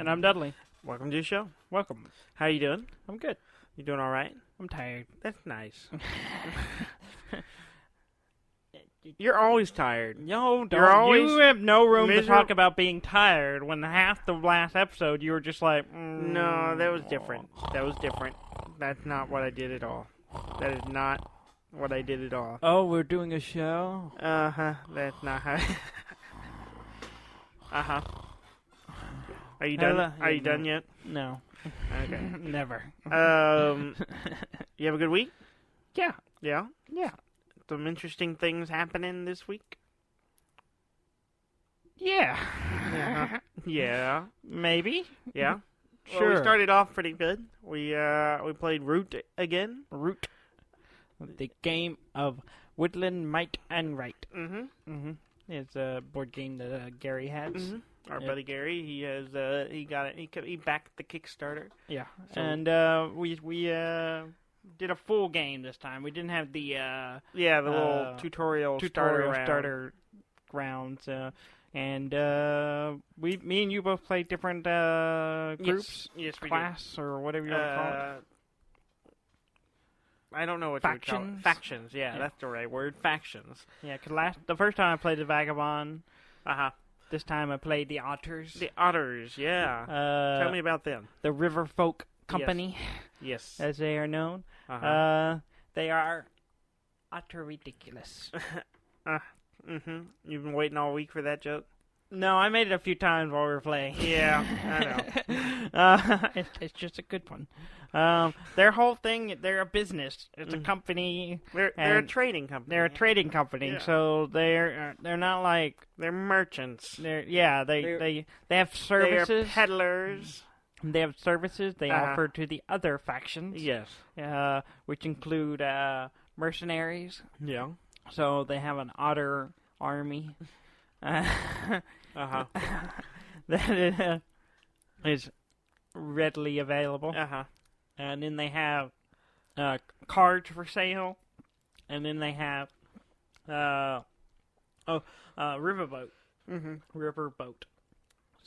And I'm Dudley. Welcome to the show. Welcome. How you doing? I'm good. You doing all right? I'm tired. That's nice. You're always tired. Yo, You're always you have no room to miserable. talk about being tired when half the last episode you were just like, No, that was different. That was different. That's not what I did at all. That is not what I did at all. Oh, we're doing a show? Uh-huh. That's not how... Uh-huh. Are you done? Are you done yet? No. Okay. Never. You have a good week? Yeah. Yeah? Yeah. Some interesting things happening this week? Yeah. Uh-huh. Yeah. Maybe. Yeah? Sure. Well, we started off pretty good. We played Root again. Root. The game of Woodland, Might, and Right. Mm-hmm. Mm-hmm. It's a board game that Gary has. Mm-hmm. Our Yeah. buddy Gary, he has he got it. He backed the Kickstarter. Yeah. So- And we did a full game this time. We didn't have the Yeah, the little tutorial starter rounds. And me and you both played different groups, Yes, we class, or whatever you want to call it. I don't know what you would call it. Factions? Factions, yeah, Yeah. that's the right word. Factions. Yeah, because the first time I played the Vagabond. Uh-huh. This time I played the Otters. The Otters, yeah. Tell me about them. The River Folk Company, Yes. as they are known. Uh-huh. They are utter ridiculous. Mm-hmm. You've been waiting all week for that joke? No, I made it a few times while we were playing. Yeah, I know. It's just a good one. Their whole thing, they're a business. It's a company. They're a and trading company. They're a trading company, Yeah. so they're not like They're merchants. they have They're services. peddlers. They have services they Uh-huh. offer to the other factions. Yes. Which include mercenaries. Yeah. So they have an otter army. Uh-huh. That is readily available. Uh-huh. And then they have cards for sale. And then they have riverboat. Mm-hmm. Riverboat.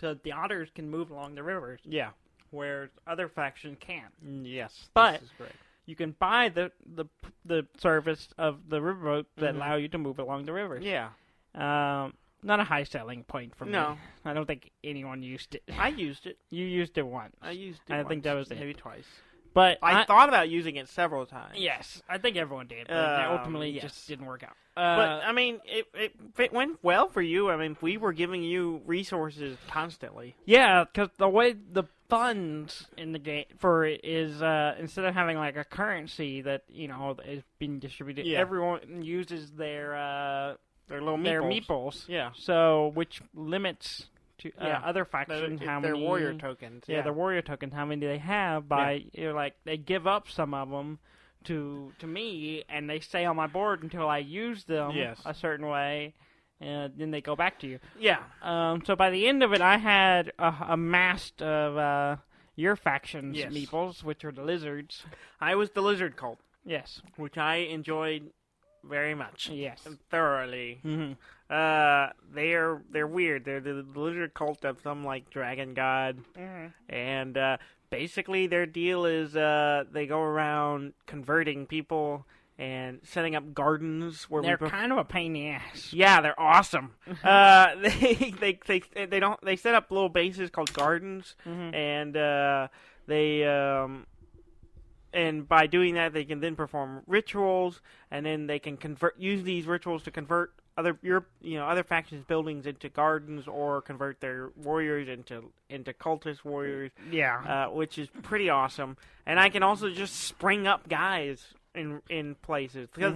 So the otters can move along the rivers, Yeah. where other factions can't. Yes. But- this is great. You can buy the service of the riverboat that Mhm. allow you to move along the rivers. Yeah. Not a high selling point for me. No. I don't think anyone used it. I used it. You used it once. I used it I think once, that was it. maybe twice. But I thought about using it several times. yes, I think everyone did. But ultimately, it yes. just didn't work out. But, I mean, it went well for you. I mean, we were giving you resources constantly. yeah, because the way the funds in the game for it is instead of having like a currency that is being distributed, Yeah. everyone uses their little meeples. their meeples. Yeah. So which limits to Yeah. other factions how Their many warrior tokens. Yeah, the warrior tokens. How many they have by they give up some of them to me, and they stay on my board until I use them Yes. a certain way, and then they go back to you. Yeah. So by the end of it, I had amassed of your faction's Yes. meeples, which are the lizards. I was the lizard cult, Yes. which I enjoyed very much. Yes. Thoroughly. Mm-hmm. They're weird. They're the lizard cult of some like dragon god, and basically their deal is they go around converting people and setting up gardens where They're we kind of a pain in the ass. yeah, they're awesome. They set up little bases called gardens, and and by doing that, they can then perform rituals, and then they can use these rituals to convert other factions' buildings into gardens, or convert their warriors into cultist warriors. Yeah. Which is pretty awesome. And I can also just spring up guys in places because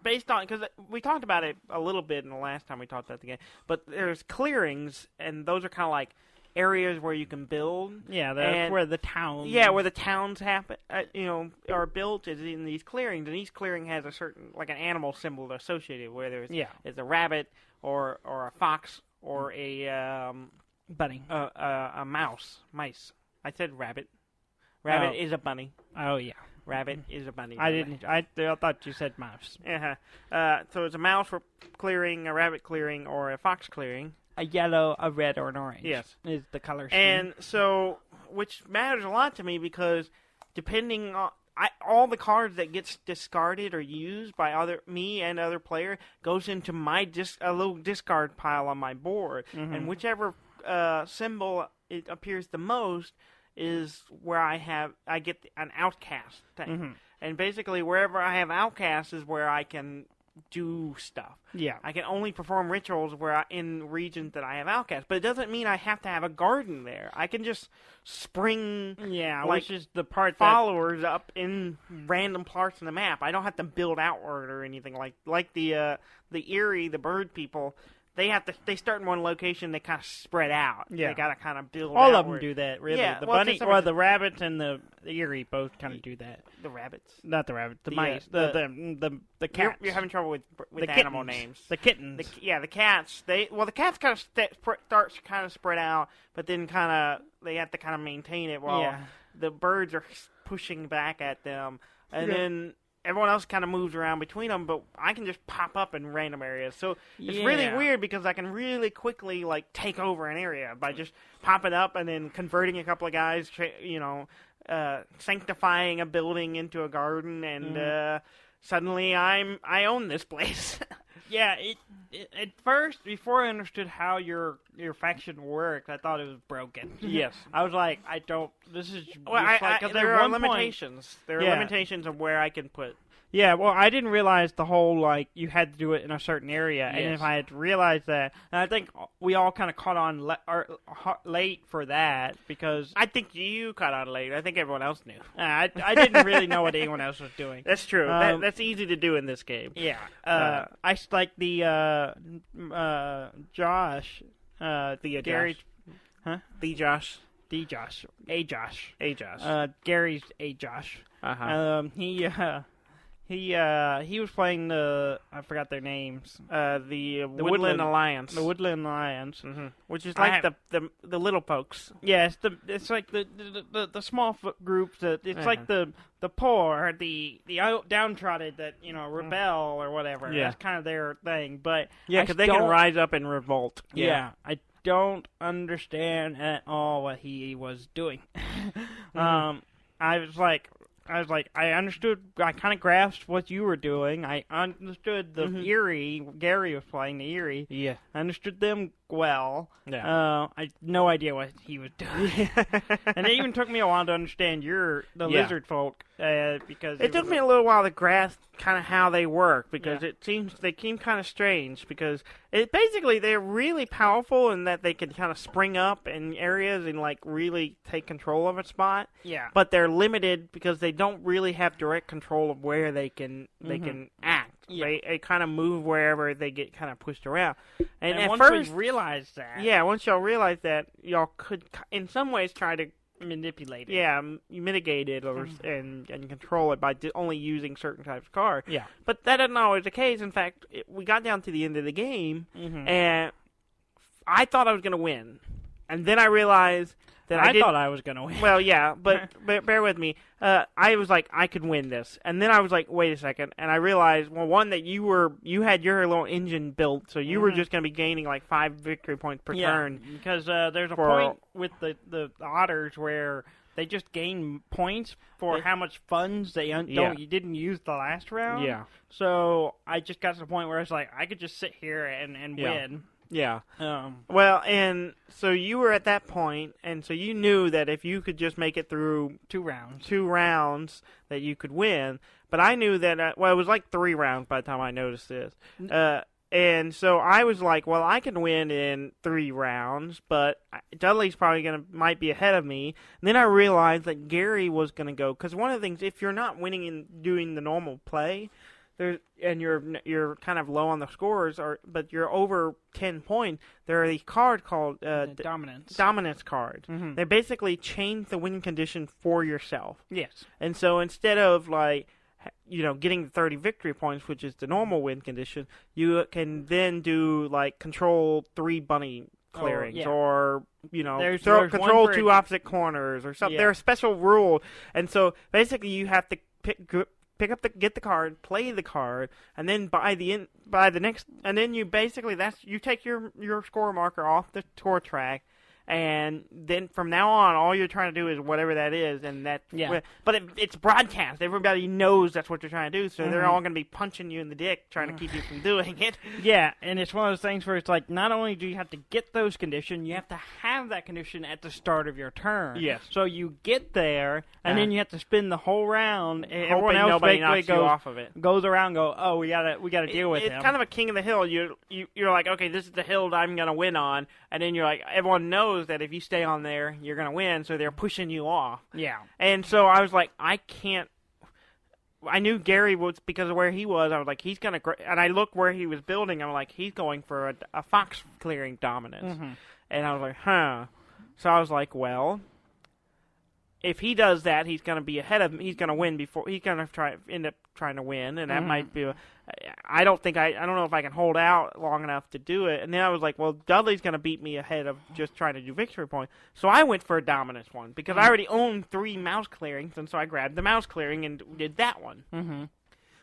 because we talked about it a little bit in the last time we talked about the game. But there's clearings, and those are kind of like areas where you can build. Yeah, that's where the town. Yeah, where the towns happen, are built is in these clearings, and each clearing has a certain like an animal symbol associated, whether it's a rabbit or a fox or a bunny. A mice. I said rabbit. Rabbit is a bunny. Oh yeah. Rabbit is a bunny. I didn't. I thought you said mouse. So it's a mouse for clearing, a rabbit clearing, or a fox clearing. A yellow, a red, or an orange. Yes. Is the color scheme. And so, which matters a lot to me because depending on... all the cards that gets discarded or used by me and other player goes into my a little discard pile on my board, and whichever symbol it appears the most is where I get an outcast thing, and basically wherever I have outcasts is where I can do stuff. Yeah, I can only perform rituals in regions that I have outcasts, but it doesn't mean I have to have a garden there. I can just spring which is the part followers up in random parts of the map. I don't have to build outward or anything like the Erie, the bird people. They start in one location. They kind of spread out. Yeah, they got to kind of build. All outward. of them do that. Really, yeah, the bunny, the rabbits and the Erie both kind of do that. The rabbits, not the rabbits. The mice, the cats. You're having trouble with the animal kittens. names. The kittens. The cats. The cats kind of starts kind of spread out, but then they have to kind of maintain it while the birds are pushing back at them, and then everyone else kind of moves around between them, but I can just pop up in random areas. So it's really weird because I can really quickly take over an area by just popping up and then converting a couple of guys, sanctifying a building into a garden, and suddenly I own this place. Yeah, at first, before I understood how your faction worked, I thought it was broken. Yes. I was like, this is... Well, there are limitations. There are limitations of where I can put... Yeah, well, I didn't realize the whole, you had to do it in a certain area, and if I had realized that, and I think we all kind of caught on late for that, because... I think you caught on late. I think everyone else knew. I didn't really know what anyone else was doing. That's true. That's easy to do in this game. Yeah. I like the, Josh, the Gary... Huh? The Josh. The Josh. A Josh. Gary's A Josh. He was playing I forgot their names. The Woodland Alliance. The Woodland Alliance, which is like the little folks. Yeah, it's like the small groups. It's like the poor, the downtrodden that rebel or whatever. Yeah. That's kind of their thing. But because they can rise up and revolt. Yeah, I don't understand at all what he was doing. I understood, I kind of grasped what you were doing. I understood the Erie, Gary was playing the Erie. Yeah. I understood them well. Yeah. I had no idea what he was doing. And it even took me a while to understand the lizard folk, because... It took me a little while to grasp kind of how they work, because it seems they seem kind of strange, because basically they're really powerful in that they can kind of spring up in areas and really take control of a spot. Yeah. But they're limited because they don't really have direct control of where they can act. Yeah. They kind of move wherever they get kind of pushed around. And at once first, we realized that... Yeah, once y'all realize that, y'all could, in some ways, try to manipulate it. Yeah, mitigate it and control it by only using certain types of cards. Yeah. But that isn't always the case. In fact, we got down to the end of the game, and I thought I was going to win. And then I realized that I thought I was going to win. Well, yeah, but bear with me. I was like, I could win this. And then I was like, wait a second. And I realized, well, one, that you had your little engine built, so you were just going to be gaining 5 victory points per turn. Because there's a point with the otters where they just gain points for how much funds you didn't use the last round. Yeah. So I just got to the point where I was like, I could just sit here and win. Yeah. Well, and so you were at that point, and so you knew that if you could just make it through 2 rounds, that you could win. But I knew that, it was 3 rounds by the time I noticed this. And so I was like, well, I can win in 3 rounds, but Dudley's probably might be ahead of me. And then I realized that Gary was going to go, because one of the things, if you're not winning and doing the normal play, and you're kind of low on the scores, but you're over 10 points, there are these cards called dominance cards. They basically change the win condition for yourself. Yes. And so instead of getting 30 victory points, which is the normal win condition, you can then do control 3 bunny clearings, or control 2 opposite corners or something. There are special rules, and so basically you have to get the card, play the card, and then and then you basically you take your score marker off the tour track, and then from now on, all you're trying to do is whatever that is, and but it's broadcast. Everybody knows that's what you're trying to do, so they're all going to be punching you in the dick trying to keep you from doing it. Yeah, and it's one of those things where it's like, not only do you have to get those conditions, you have to have that condition at the start of your turn. Yes. So you get there, and then you have to spin the whole round. Everyone else nobody knocks you off of it. Goes around, we gotta deal with him. It's kind of a king of the hill. You're like, okay, this is the hill that I'm going to win on, and then you're like, everyone knows that if you stay on there, you're going to win, so they're pushing you off. Yeah. And so I was like, I knew Gary was, because of where he was, I was like, he's going to, and I looked where he was building, I'm like, he's going for a fox clearing dominance. And I was like, huh. So I was like, well, if he does that, he's going to be ahead of him. He's going to win before, he's going to end up trying to win, and that might be, I don't know if I can hold out long enough to do it. And then I was like, well, Dudley's going to beat me ahead of just trying to do victory point. So I went for a dominance one, because I already owned 3 mouse clearings, and so I grabbed the mouse clearing and did that one.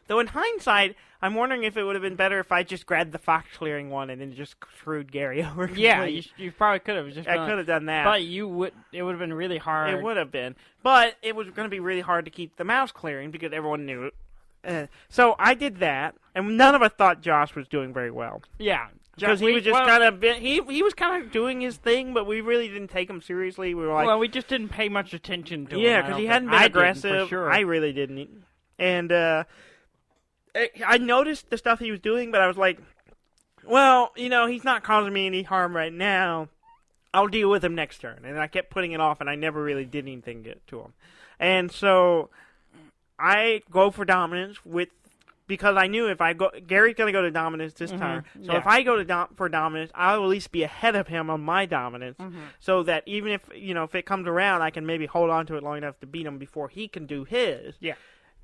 Though in hindsight, I'm wondering if it would have been better if I just grabbed the fox clearing one and then just screwed Gary over. Yeah, you probably could have. I could have done that. But it would have been really hard. It would have been. But it was going to be really hard to keep the mouse clearing because everyone knew it. So I did that, and none of us thought Josh was doing very well. Yeah. Because he was just kind of he was kind of doing his thing, but we really didn't take him seriously. We were like, well, we just didn't pay much attention to him. Yeah, because he hadn't been aggressive. For sure. I really didn't, and I noticed the stuff he was doing, but I was like, well, he's not causing me any harm right now. I'll deal with him next turn. And I kept putting it off, and I never really did anything to him. And so I go for dominance because I knew if I go, Gary's going to go to dominance this time. So if I go for dominance, I'll at least be ahead of him on my dominance, so that even if if it comes around, I can maybe hold on to it long enough to beat him before he can do his. Yeah.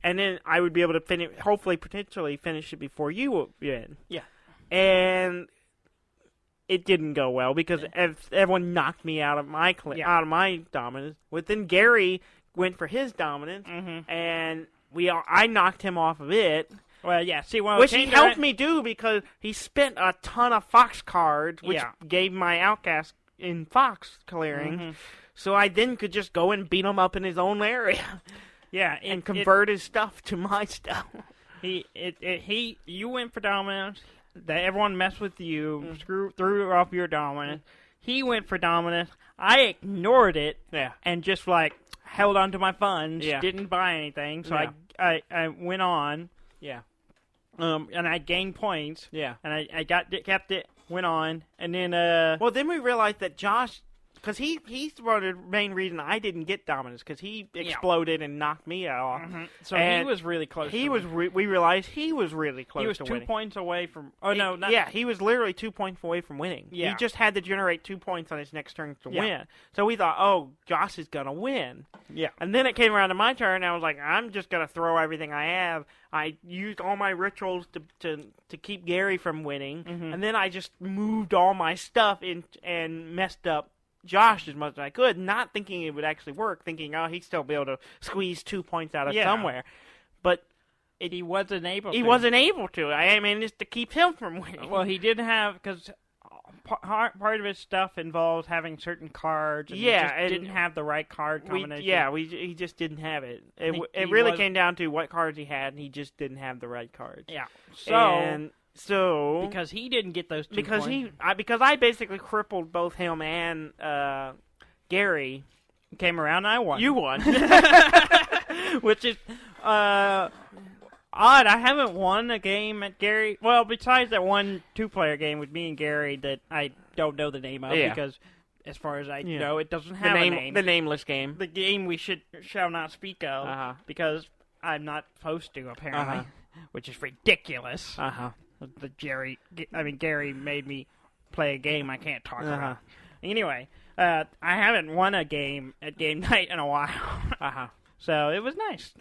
And then I would be able to potentially finish it before you win. Yeah. And it didn't go well because everyone knocked me out of my dominance. But then Gary went for his dominance, and I knocked him off of it. Well, yeah. See, which he helped me do because he spent a ton of fox cards, which gave my outcast in fox clearing. So I then could just go and beat him up in his own area. Yeah, and convert his stuff to my stuff. You went for dominance. Everyone messed with you, threw off your dominance. He went for dominance. I ignored it, and just held on to my funds. Didn't buy anything. So I went on. Yeah. And I gained points. Yeah. And I kept it. Went on, and then well, then we realized that Josh. Because he's the main reason I didn't get dominance, because he exploded and knocked me off. So he was really close. We realized he was really close. He was to 2 winning. points away from. He was literally 2 points away from winning. Yeah. He just had to generate 2 points on his next turn to win. So we thought, oh, Josh is gonna win. Yeah. And then it came around to my turn, and I was like, I'm just gonna throw everything I have. I used all my rituals to keep Gary from winning, and then I just moved all my stuff in and messed up Josh as much as I could, not thinking it would actually work, thinking, he'd still be able to squeeze 2 points out of somewhere. But he wasn't able to. He wasn't able to. I mean, it's to keep him from winning. Well, he didn't have, because part of his stuff involves having certain cards. And he just didn't have the right card combination. He just didn't have it. It really came down to what cards he had, and he just didn't have the right cards. Yeah. So because he didn't get those 2 points. Because I basically crippled both him and Gary. Came around and I won. You won. Which is odd. I haven't won a game at Gary. Well, besides that one 2-player game with me and Gary that I don't know the name of because as far as I know, it doesn't have a name. The nameless game. The game we shall not speak of because I'm not supposed to, apparently, which is ridiculous. Gary made me play a game I can't talk about. Anyway, I haven't won a game at game night in a while. So it was nice.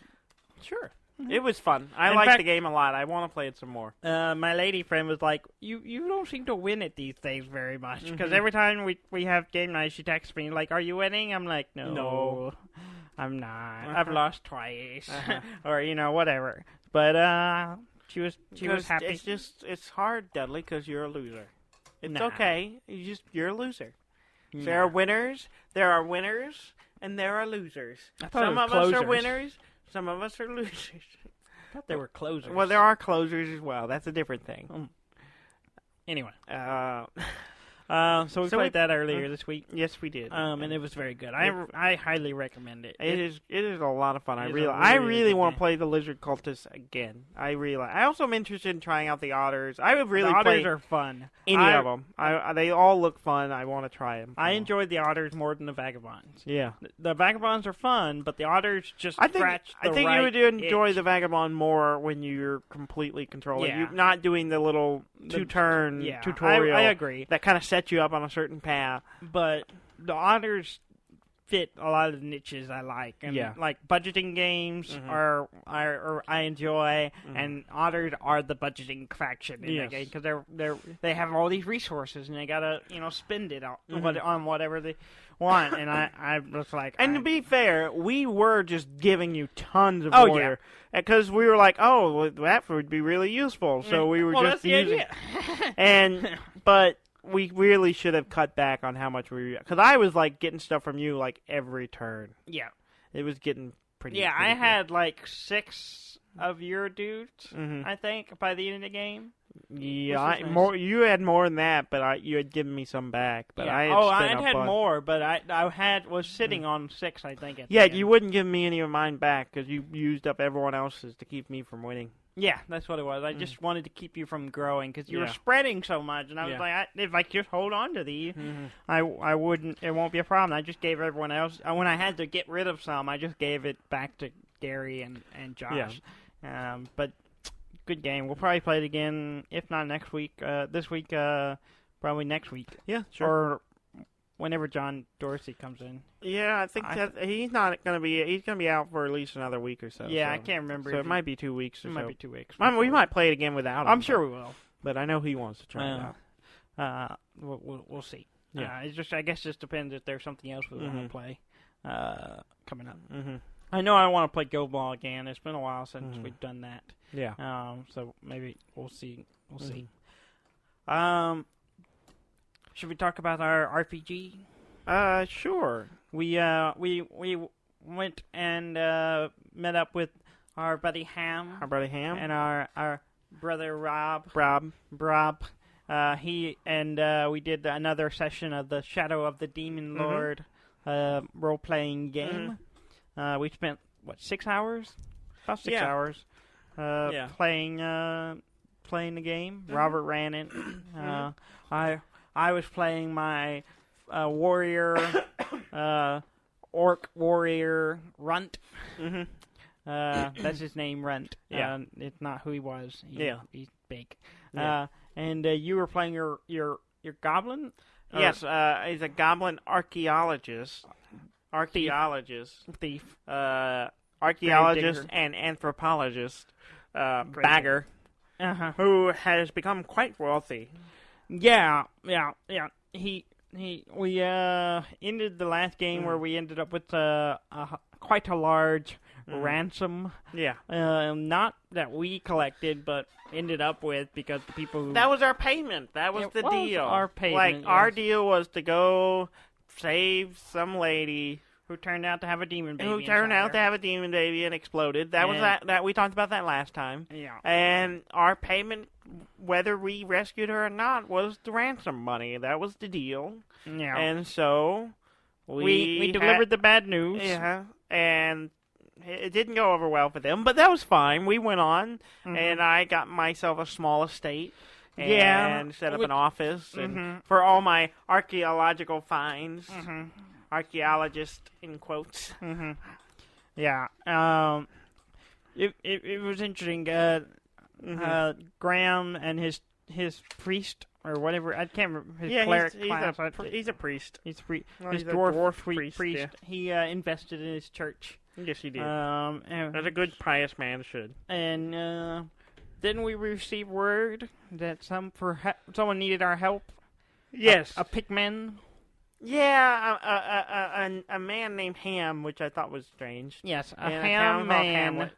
Sure. It was fun. I liked the game a lot. I want to play it some more. My lady friend was like, you don't seem to win at these things very much. Because every time we have game night, she texts me like, are you winning? I'm like, no. I'm not. I've lost twice, or whatever. But she was happy. It's hard, Dudley, because you're a loser. It's okay. You're a loser. Nah. There are winners, and there are losers. Some of us are winners, some of us are losers. I thought they were closers. Well, there are closers as well. That's a different thing. Anyway. So we played that earlier this week. Yes, we did. And it was very good. I highly recommend it. It is a lot of fun. I really want to play the Lizard Cultists again. I also am interested in trying out the Otters. I would really play. The Otters are fun. Any of them. They all look fun. I want to try them. I enjoyed the Otters more than the Vagabonds. Yeah. The Vagabonds are fun, but the Otters just scratch the I think you would enjoy the Vagabond more when you're completely controlling. Yeah. You're not doing the little two-turn tutorial. I agree. That kind of sets you up on a certain path. But the Otters fit a lot of the niches I like. And like budgeting games are I enjoy, and Otters are the budgeting faction in that game because they have all these resources and they gotta spend it on whatever they want. And I was like, and to be fair, we were just giving you tons of warrior because we were like, that would be really useful. So we were just using but we really should have cut back on how much because I was like getting stuff from you like every turn. Yeah, it was getting pretty. Yeah, pretty I had like 6 of your dudes. I think by the end of the game. Yeah, you had more than that, but you had given me some back. But I had more, but I was sitting on 6, I think. You wouldn't give me any of mine back because you used up everyone else's to keep me from winning. Yeah, that's what it was. I just wanted to keep you from growing because you were spreading so much, and I was like, if I just hold on to these, I wouldn't. It won't be a problem. I just gave everyone else. When I had to get rid of some, I just gave it back to Gary and Josh. Yeah. But good game. We'll probably play it again, if not next week. This week, probably next week. Yeah, sure. Or whenever John Dorsey comes in. Yeah, I think he's not going to be. He's going to be out for at least another week or so. Yeah, so I can't remember. So it might be 2 weeks or so. It might be 2 weeks. We might play it again without him. I'm sure we will. But I know he wants to try it out. We'll see. Yeah. I guess it just depends if there's something else we want to play coming up. I know I want to play Go Ball again. It's been a while since we've done that. Yeah. So maybe we'll see. We'll see. Should we talk about our RPG? Sure. We went and met up with our buddy Ham. And our brother Rob. We did another session of the Shadow of the Demon Lord role-playing game. We spent 6 hours? About 6 hours playing the game. Robert ran it. I was playing my warrior, orc warrior Runt. That's his name, Runt. It's not who he was. He's big. And you were playing your goblin. Yes, he's a goblin archaeologist. Thief. Archaeologist and anthropologist. Bagger. Who has become quite wealthy. Yeah. We ended the last game where we ended up with quite a large ransom. Yeah. Not that we collected, but ended up with because the people who... That was our payment. That was the deal. Our payment. Our deal was to go save some lady who turned out to have a demon baby. Who turned out to have a demon baby and exploded. That was that we talked about that last time. Yeah. And our payment, whether we rescued her or not, was the ransom money. That was the deal. Yeah. And so we delivered the bad news. Yeah. And it didn't go over well for them, but that was fine. We went on, and I got myself a small estate. And set up an office and for all my archaeological finds. Archaeologist in quotes. Yeah. It was interesting. Graham and his priest or whatever, I can't remember his cleric class. He's a priest. He's a dwarf priest. Yeah. He invested in his church. Yes, he did. As a good pious man should. And then we received word that someone needed our help. Yes, a pigman. Yeah, a man named Ham, which I thought was strange. Yes, a And ham man. Hamlet.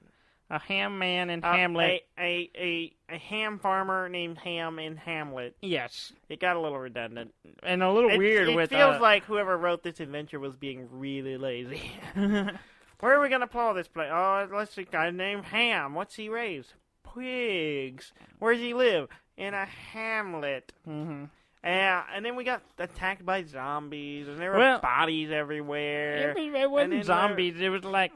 A ham man in Hamlet. A ham farmer named Ham in Hamlet. Yes. It got a little redundant. And a little weird it with... It feels like whoever wrote this adventure was being really lazy. Where are we going to pull this place? Oh, let's see. A guy named Ham. What's he raise? Pigs. Where does he live? In a hamlet. Mm-hmm. And then we got attacked by zombies, and there were bodies everywhere. It wasn't zombies. It was like...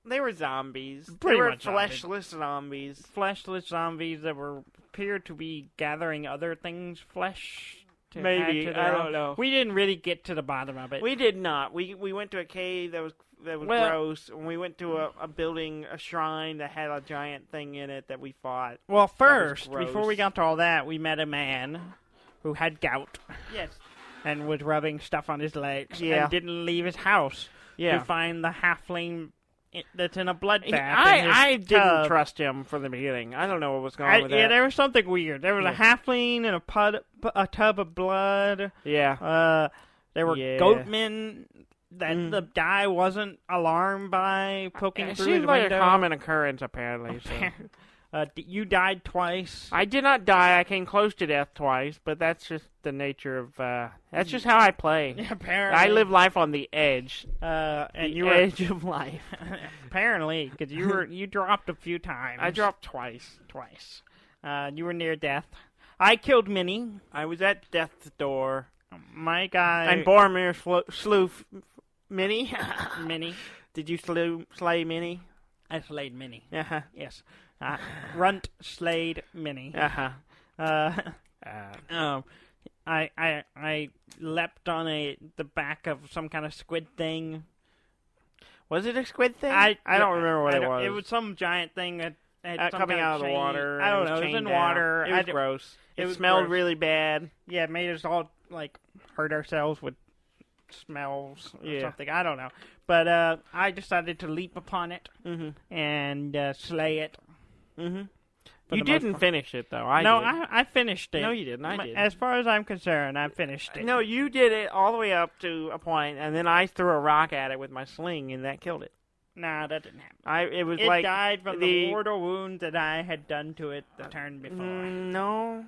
They were zombies. Pretty they were much fleshless zombies. Fleshless zombies that appeared to be gathering other things' flesh. Maybe. I don't know. We didn't really get to the bottom of it. We did not. We went to a cave that was gross, and we went to a building, a shrine that had a giant thing in it that we fought. Well, first, before we got to all that, we met a man who had gout. Yes. And was rubbing stuff on his legs. Yeah. And didn't leave his house to find the halfling that's in a blood bath. I didn't trust him from the beginning. I don't know what was going on with that. Yeah, there was something weird. There was a halfling and a tub of blood. Yeah. There were goatmen that the guy wasn't alarmed by poking through his window. It seems like a common occurrence, apparently. So. You died twice. I did not die. I came close to death twice, but that's just the nature of... that's just how I play. Apparently. I live life on the edge. And the edge of life. Apparently, because you dropped a few times. I dropped twice. You were near death. I killed Minnie. I was at death's door. My guy... And Boromir slew Minnie. Minnie. Did you slay Minnie? I slayed Minnie. Uh-huh. Yes. Runt slayed Minnie. Uh-huh. I leapt on the back of some kind of squid thing. Was it a squid thing? I don't remember what it was. It was some giant thing that had coming out of the water. I don't know. It was in water. It was gross. It smelled really bad. Yeah, it made us all hurt ourselves with smells or something. I don't know. But I decided to leap upon it and slay it. Mm-hmm. You didn't finish it, though. I finished it. No, you didn't. I did. As far as I'm concerned, I finished it. No, you did it all the way up to a point, and then I threw a rock at it with my sling, and that killed it. Nah, that didn't happen. It died from the mortal wound that I had done to it the turn before. No,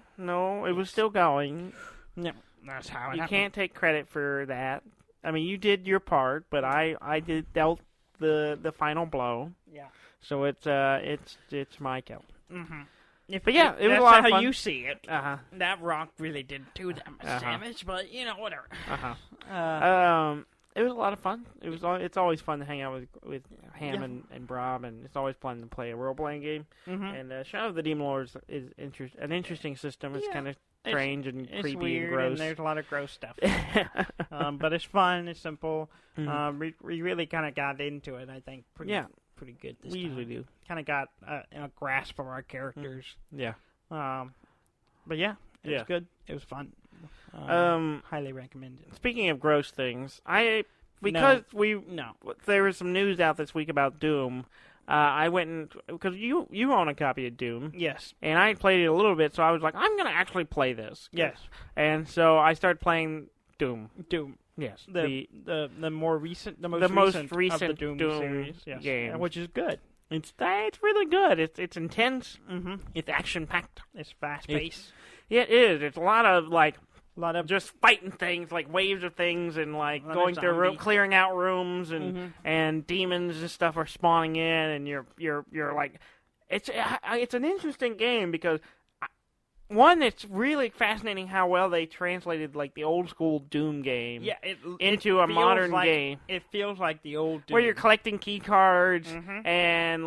it was still going. No, that's how it You happened. can't take credit for that. I mean, you did your part, but I dealt the final blow. Yeah. So it's my kill. Mm-hmm. But yeah, it was a lot of that's fun. how you see it. Uh-huh. That rock really didn't do that much damage, but whatever. It was a lot of fun. It's always fun to hang out with Ham and Brob, and it's always fun to play a role-playing game. Mm-hmm. And Shadow of the Demon Lords is an interesting system. It's kind of strange and creepy weird, and gross. And there's a lot of gross stuff. But it's fun. It's simple. Mm-hmm. We really kind of got into it, I think. Pretty good this time. We usually do. Kind of got a grasp of our characters. Yeah. But yeah, it was good. It was fun. Highly recommended. Speaking of gross things, there was some news out this week about Doom. I went because you own a copy of Doom. Yes. And I played it a little bit, so I was like, I'm gonna actually play this. Yes. And so I started playing Doom. Yes. The most recent of the Doom series. Yes. Game, which is good. It's really good. It's intense. Mm-hmm. It's action packed. It's fast paced. It is. It's a lot of just fighting things, like waves of things, and going through clearing out rooms, and demons and stuff are spawning in, and you're like, it's an interesting game because one, it's really fascinating how well they translated the old school Doom game into a modern game. It feels like the old Doom. Where you're collecting key cards and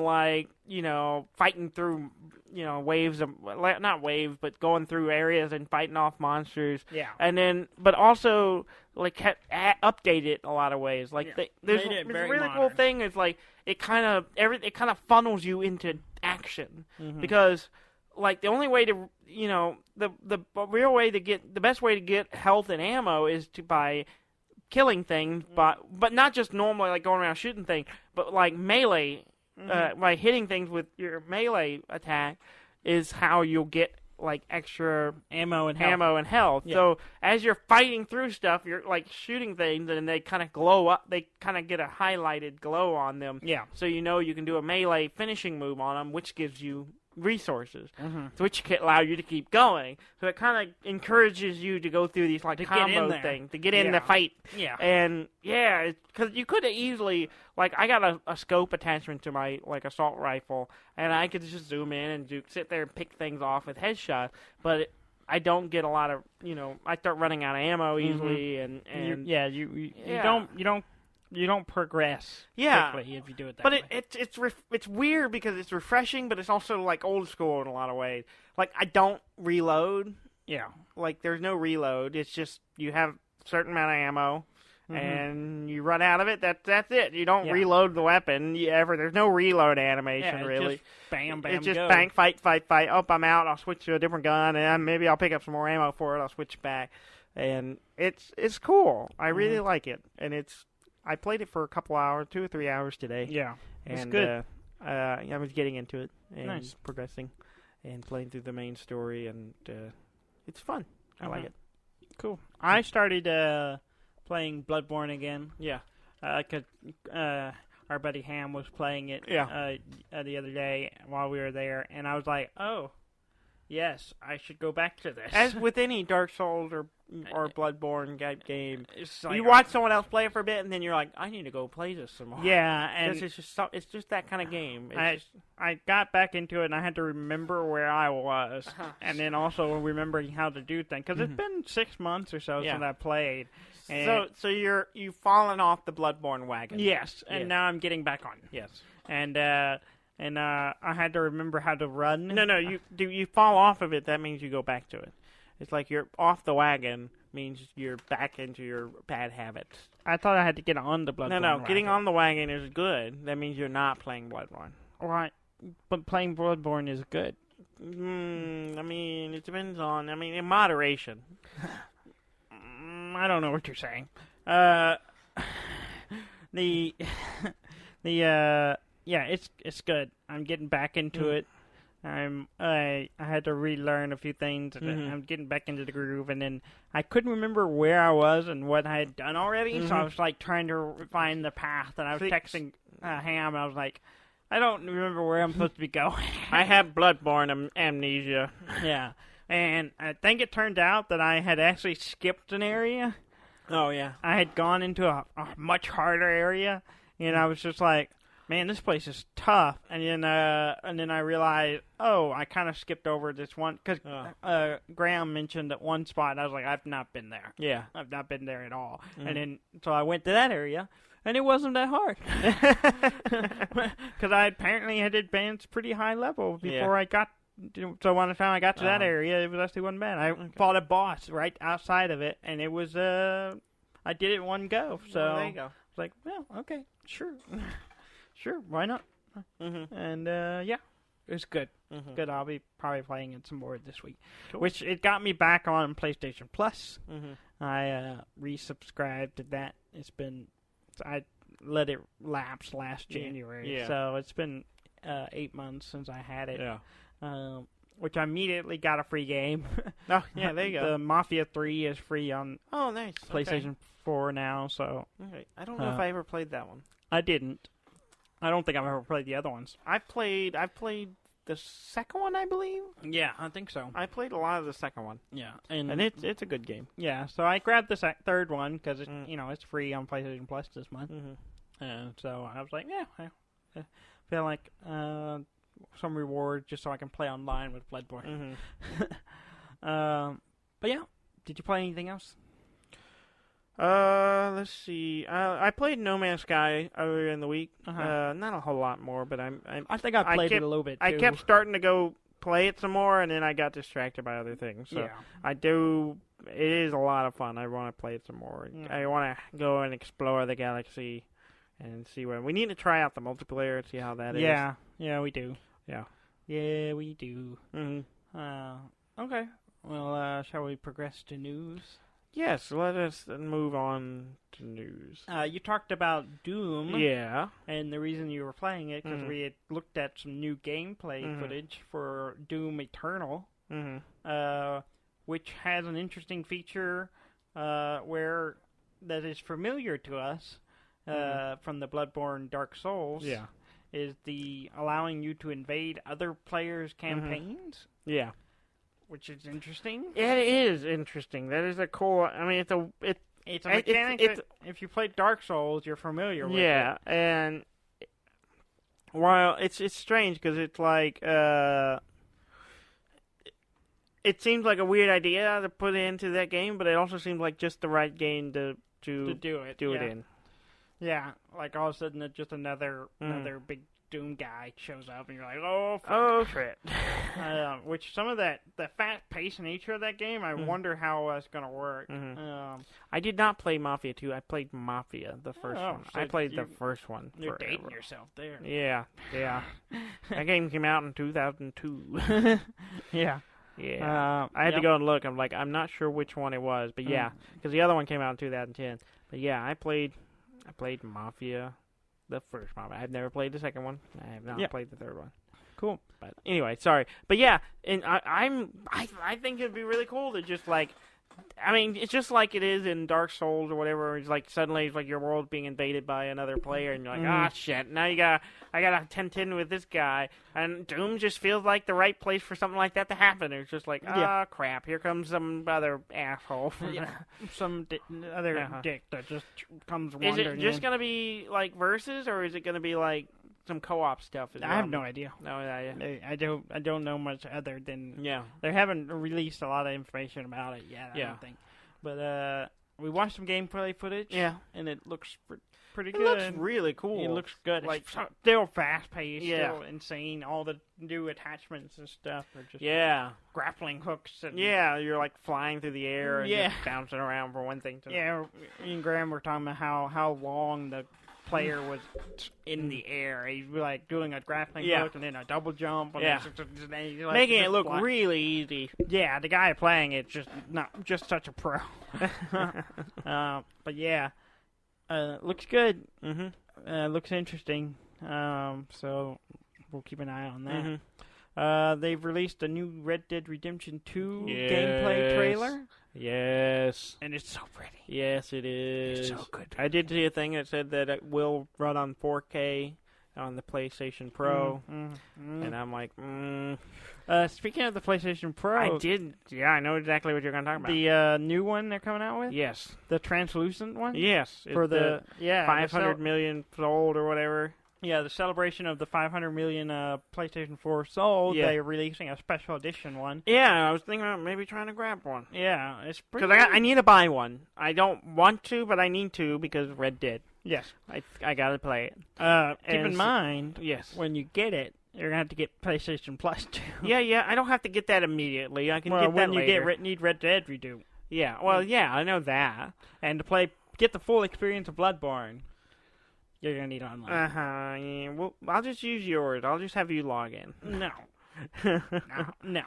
fighting through waves of not waves, but going through areas and fighting off monsters. Yeah. And then, but also update it in a lot of ways. There's a really cool thing is it kind of funnels you into action because the only way to the best way to get health and ammo is by killing things, but not just normally going around shooting things, but melee. By hitting things with your melee attack is how you'll get like extra ammo and health. Yeah. So as you're fighting through stuff, you're like shooting things, and they kind of glow up. They kind of get a highlighted glow on them. Yeah. So you know you can do a melee finishing move on them, which gives you resources, which can allow you to keep going. So it kind of encourages you to go through these like combo things to get in the fight. Yeah. And because you could have easily I got a scope attachment to my assault rifle, and I could just zoom in and sit there and pick things off with headshots, but I don't get a lot of I start running out of ammo easily, and you don't progress quickly if you do it that way. But it's weird because it's refreshing, but it's also old school in a lot of ways. I don't reload. Yeah. There's no reload. It's just you have a certain amount of ammo, and you run out of it. That's it. You don't reload the weapon. There's no reload animation really. Just bam, bam, it's just go. bang, fight. Oh, I'm out. I'll switch to a different gun, and maybe I'll pick up some more ammo for it. I'll switch back, and it's cool. I really like it, and I played it for a couple hours, 2 or 3 hours today. Yeah, it's and, good. I was getting into it and Nice. progressing and playing through the main story, and it's fun. I like it. Cool. I started playing Bloodborne again. Yeah. Because our buddy Ham was playing it Yeah. The other day while we were there, and I was like, oh, yes, I should go back to this. As with any Dark Souls or Bloodborne game, It's you watch someone else play it for a bit, and then you're like, I need to go play this some more. Yeah, and it's just that kind of game. I got back into it, and I had to remember where I was, and then also remembering how to do things, because it's been 6 months or so since I played. And So you've fallen off the Bloodborne wagon. Yes, and now I'm getting back on. Yes. And I had to remember how to run. No, you fall off of it. That means you go back to it. It's like you're off the wagon means you're back into your bad habits. I thought I had to get on the Bloodborne wagon. Getting on the wagon is good. That means you're not playing Bloodborne. Right, but playing Bloodborne is good. I mean, it depends on. In moderation. I don't know what you're saying. It's good. I'm getting back into it. I had to relearn a few things. I'm getting back into the groove, and then I couldn't remember where I was and what I had done already. So I was trying to find the path, and I was texting Ham. And I was like, I don't remember where I'm supposed to be going. I have Bloodborne amnesia. Yeah, and I think it turned out that I had actually skipped an area. Oh yeah, I had gone into a much harder area, and I was just like, man, this place is tough. And then I realized, I kind of skipped over this one because Graham mentioned that one spot, and I was like, I've not been there. Yeah, I've not been there at all. And then so I went to that area, and it wasn't that hard because I apparently had advanced pretty high level before I got. So by the time I got to that area, it actually wasn't bad. I fought a boss right outside of it, and it was I did it in one go. So there you go. I was like, well, okay, sure. Sure, why not? And it was good. Good. I'll be probably playing it some more this week. Cool. Which it got me back on PlayStation Plus. I resubscribed to that. I let it lapse last January, so it's been 8 months since I had it. Yeah. Which I immediately got a free game. Oh yeah, there you go. The Mafia 3 is free on nice PlayStation 4 now. So I don't know if I ever played that one. I didn't. I don't think I've ever played the other ones. I played the second one, I believe. Yeah, I think so. I played a lot of the second one. Yeah, and it's a good game. Yeah, so I grabbed the third one because it's free on PlayStation Plus this month. So I was like, I feel like some reward just so I can play online with Bloodborne. But yeah, did you play anything else? Let's see. I played No Man's Sky earlier in the week. Not a whole lot more, but I think I played it a little bit, too. I kept starting to go play it some more, and then I got distracted by other things. So it is a lot of fun. I want to play it some more. I want to go and explore the galaxy and see where... We need to try out the multiplayer and see how that is. Yeah, we do. Yeah, we do. Okay. Well, shall we progress to news? Yes, let us move on to news. You talked about Doom. Yeah. And the reason you were playing it, because we had looked at some new gameplay footage for Doom Eternal. which has an interesting feature where that is familiar to us from the Bloodborne Dark Souls. Yeah. Is the allowing you to invade other players' campaigns. Yeah. Which is interesting. It is interesting. That is a cool. I mean, it's a mechanic that if you play Dark Souls, you're familiar with. Yeah, and while it's strange because it's like it seems like a weird idea to put into that game, but it also seems like just the right game to do it in. Yeah, like all of a sudden, it's just another big Doom guy shows up, and you're like, shit. Which some of the fast-paced nature of that game, I wonder how that's going to work. I did not play Mafia 2. I played Mafia, the first one. So I played the first one. You're dating yourself there. Yeah. That game came out in 2002. Yeah. Yeah. I had to go and look. I'm like, I'm not sure which one it was, but yeah, because the other one came out in 2010. But yeah, I played Mafia. The first Mafia. I've never played the second one. I have not played the third one. Cool. But anyway, sorry. But yeah, and I think it'd be really cool to just like, I mean, it's just like it is in Dark Souls or whatever. It's like suddenly it's like your world's being invaded by another player, and you're like, shit. Now I got a 10-10 with this guy, and Doom just feels like the right place for something like that to happen. It's just like, crap, here comes some other asshole, some other dick that just comes wandering. Is it just gonna be like versus, or is it gonna be like some co-op stuff? I have no idea. No idea. I don't know much other than they haven't released a lot of information about it yet. I don't think. But we watched some gameplay footage. Yeah, and it looks pretty good. It looks really cool. It looks good. Like still fast paced. Still insane. All the new attachments and stuff are just grappling hooks. And you're like flying through the air and just bouncing around for one thing. Me and Graham were talking about how long the player was in the air. He's like doing a grappling hook and then a double jump. And making it look really easy. Yeah, the guy playing it's just such a pro. But yeah, looks good. Looks interesting. So we'll keep an eye on that. They've released a new Red Dead Redemption 2 gameplay trailer. Yes. And it's so pretty. Yes, it is. It's so good. I did see a thing that said that it will run on 4K on the PlayStation Pro. And I'm like, speaking of the PlayStation Pro. I did. Yeah, I know exactly what you're going to talk about. The new one they're coming out with? Yes. The translucent one? Yes. For the 500 million sold or whatever. Yeah, the celebration of the 500 million PlayStation 4 sold, they're releasing a special edition one. Yeah, I was thinking about maybe trying to grab one. Yeah, it's pretty because I need to buy one. I don't want to, but I need to because Red Dead. Yes. I got to play it. Keep in mind, when you get it, you're going to have to get PlayStation Plus too. Yeah, I don't have to get that immediately. I can get that when later. you need Red Dead, you do. Yeah, I know that. And to get the full experience of Bloodborne, you're going to need online. Yeah. Well, I'll just use yours. I'll just have you log in. No. No.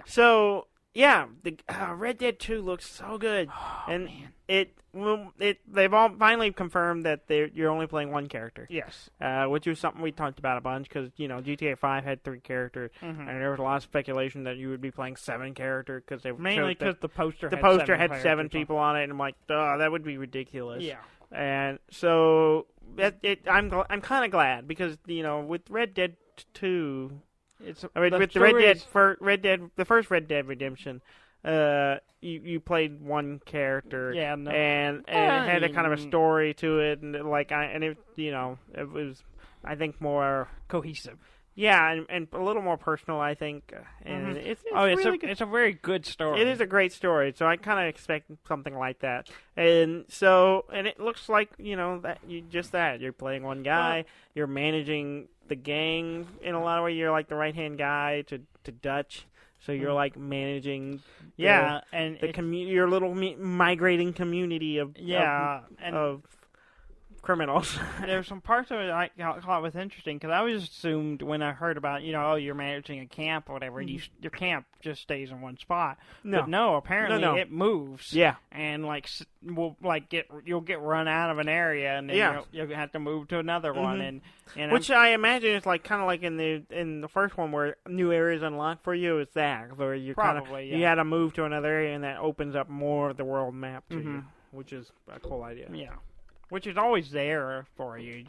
So, yeah, the Red Dead 2 looks so good. Man. They've all finally confirmed that you're only playing one character. Yes. Which was something we talked about a bunch because, GTA 5 had 3 characters. And there was a lot of speculation that you would be playing 7 characters because mainly because the poster had 7 people on it. And I'm like, that would be ridiculous. Yeah. And so I'm kind of glad because with Red Dead 2, the first Red Dead Redemption, you played one character, and it had a kind of a story to it, and it was I think more cohesive. Yeah, and a little more personal, I think. And it's a very good story. It is a great story, so I kind of expect something like that. And it looks like you're playing one guy, you're managing the gang in a lot of ways. You're like the right hand guy to Dutch, so you're like managing. And your little migrating community of criminals. There's some parts of it I thought was interesting because I was assumed when I heard about you're managing a camp or whatever, your camp just stays in one spot. No, but no, apparently it moves. Yeah, and you'll get run out of an area and then you'll have to move to another one, and which I imagine is kind of like in the first one where new areas unlocked for you. Is that where you you had to move to another area and that opens up more of the world map to you, which is a cool idea. Yeah. Which is always there for you.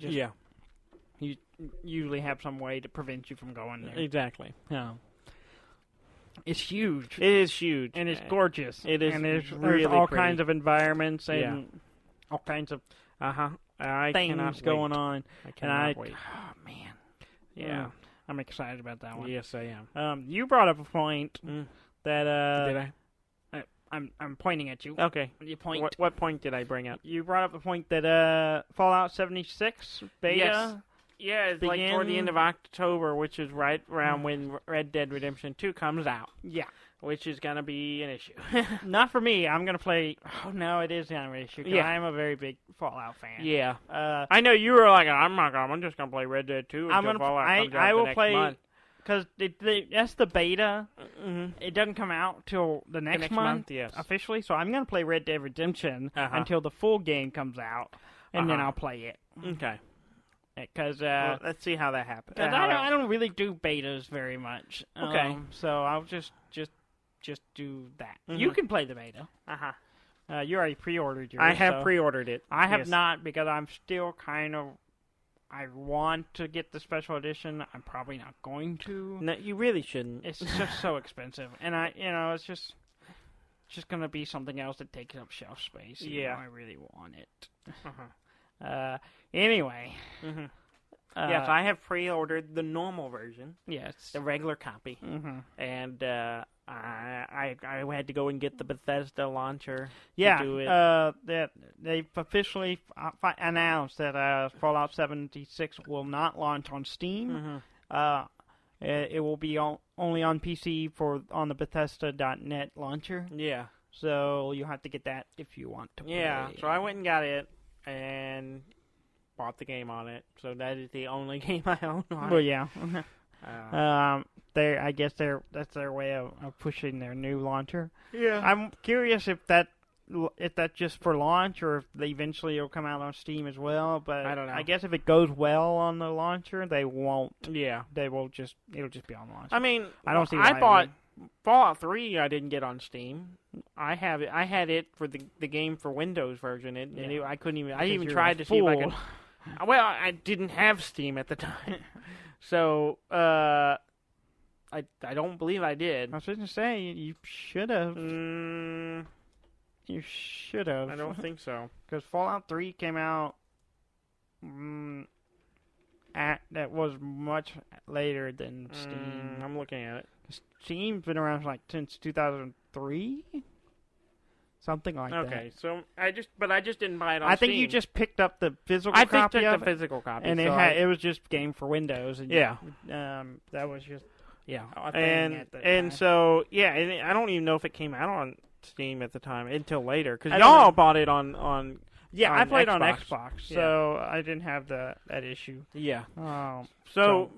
You usually have some way to prevent you from going there. Exactly. Yeah. It's huge. It is huge. And it's gorgeous. It is. And there's really all pretty. kinds of environments and all kinds of things going on. I cannot wait. Oh, man. Yeah. I'm excited about that one. Yes, I am. You brought up a point that... Did I? I'm pointing at you. Okay. You point. What point did I bring up? You brought up a point that Fallout 76 beta. Yes. Yeah, it's like toward the end of October, which is right around when Red Dead Redemption 2 comes out. Yeah. Which is going to be an issue. Not for me. I'm going to play... Oh, no, it is kind of an issue. Yeah. I'm a very big Fallout fan. Yeah. I know you were like, I'm just going to play Red Dead 2 until Fallout comes out the next month. Because that's the beta. It doesn't come out till the next month yes. officially. So I'm going to play Red Dead Redemption until the full game comes out, and then I'll play it. Okay. Because let's see how that happens. I don't really do betas very much. Okay. So I'll just do that. You can play the beta. You already pre-ordered yours. I have pre-ordered it. I have not because I'm still kind of. I want to get the special edition. I'm probably not going to. No, you really shouldn't. It's just so expensive, and it's just gonna be something else that takes up shelf space. Yeah, I really want it. Anyway. Yes, I have pre-ordered the normal version. Yes, the regular copy, and I had to go and get the Bethesda launcher. Yeah, to do it. That they've officially announced that Fallout 76 will not launch on Steam. It will be only on PC on the Bethesda.net launcher. Yeah, so you'll have to get that if you want to. Yeah, play. So I went and got it and bought the game on it. So that is the only game I own on it. Well, yeah. I guess that's their way of pushing their new launcher. Yeah. I'm curious if that's just for launch or if eventually it'll come out on Steam as well. But I don't know. I guess if it goes well on the launcher, they won't. Yeah. It'll just be on launch. I mean, I don't see. I bought Fallout 3. I didn't get on Steam. I have it. I had it for the game for Windows version. I couldn't even. I even tried to see if I could. Well, I didn't have Steam at the time, so I don't believe I did. I was going to say you should have. You should have. I don't think so. Because Fallout 3 came out that was much latter than Steam. I'm looking at it. Steam's been around since 2003? Something like that. Okay, so I just didn't buy it on Steam. I think you just picked up the physical copy. I picked up the physical copy. And it was just game for Windows. And that was just a thing at the time. So I don't even know if it came out on Steam at the time until later because y'all bought it on. Yeah, I played Xbox. on Xbox, so I didn't have that issue. Yeah. But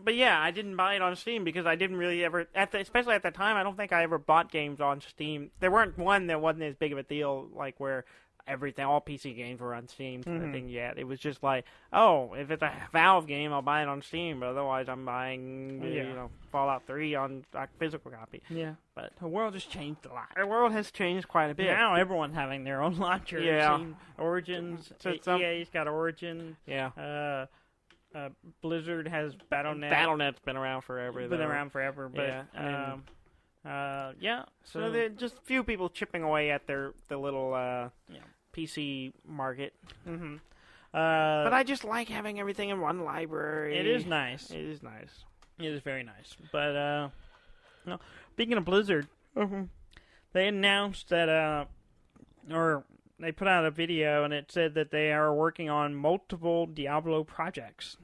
I didn't buy it on Steam because I didn't really ever, especially at the time, I don't think I ever bought games on Steam. There weren't one that wasn't as big of a deal, like where all PC games were on Steam kind of thing yet. It was just like, if it's a Valve game, I'll buy it on Steam, but otherwise I'm buying, Fallout 3 on a physical copy. Yeah. But the world has changed a lot. The world has changed quite a bit. Now everyone's having their own launcher. Yeah. Origins. EA's got Origin. Yeah. Blizzard has Battle.net. Battle.net's been around forever. But So there are just a few people chipping away at the little PC market. But I just like having everything in one library. It is nice. It is nice. It is very nice. But speaking of Blizzard, they announced that they put out a video and it said that they are working on multiple Diablo projects.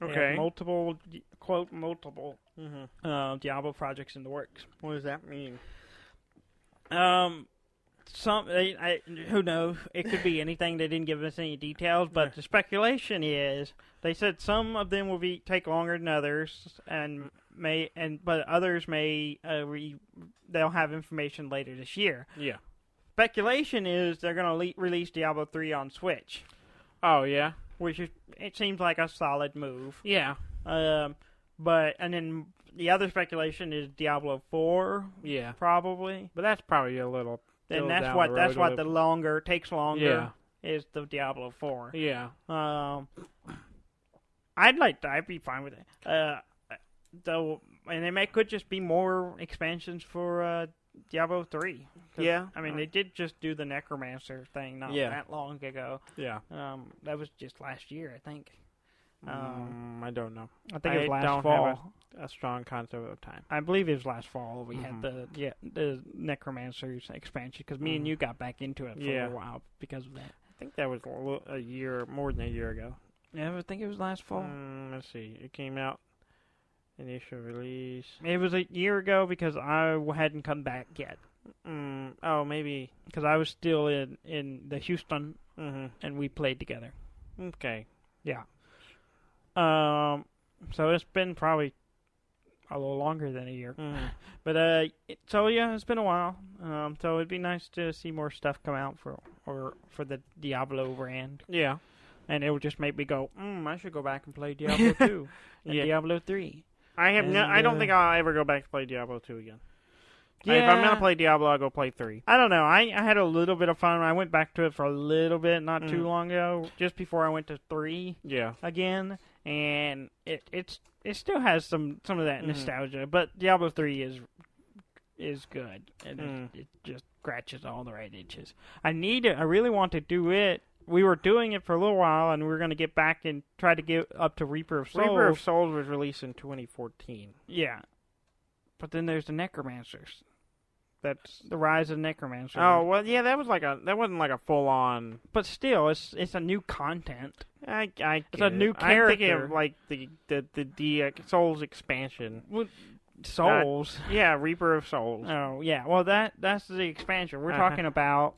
Okay. Multiple Diablo projects in the works. What does that mean? who knows? It could be anything. They didn't give us any details, but the speculation is they said some of them will take longer than others, but others may they'll have information later this year. Yeah. Speculation is they're going to release Diablo 3 on Switch. Oh yeah, it seems like a solid move. Yeah. And then the other speculation is Diablo 4. Yeah. Probably. But that's probably a little. And that's what takes longer. Yeah. Is the Diablo 4. Yeah. I'd be fine with it. Though, and could just be more expansions for Diablo 3. Yeah. I mean, they did just do the Necromancer thing not that long ago. Yeah. That was just last year, I think. I don't know. I think it was last fall. Have a strong concept of time. I believe it was last fall we had the Necromancer's expansion, because me and you got back into it for a while because of that. I think that was more than a year ago. Yeah, I think it was last fall. Let's see. It came out initial release. It was a year ago because I hadn't come back yet. Oh, maybe because I was still in the Houston, and we played together. Okay. Yeah. So it's been probably a little longer than a year. But it's been a while. So it'd be nice to see more stuff come out for the Diablo brand. Yeah. And it would just make me go, I should go back and play Diablo 2 and Diablo 3. I don't think I'll ever go back to play Diablo 2 again. Yeah. If I'm going to play Diablo, I'll go play 3. I don't know. I had a little bit of fun. I went back to it for a little bit not too long ago, just before I went to 3 again. And it still has some of that nostalgia. But Diablo 3 is good. And it just scratches all the right itches. I really want to do it. We were doing it for a little while, and we were going to get back and try to get up to Reaper of Souls. Reaper of Souls was released in 2014. Yeah. But then there's the Necromancers. That's the Rise of Necromancers. Oh, well, yeah, that wasn't like a full-on... But still, it's a new content. It's a new character. I'm thinking of, like, the Souls expansion. Well, Souls? Reaper of Souls. Oh, yeah. Well, that's the expansion. We're talking about...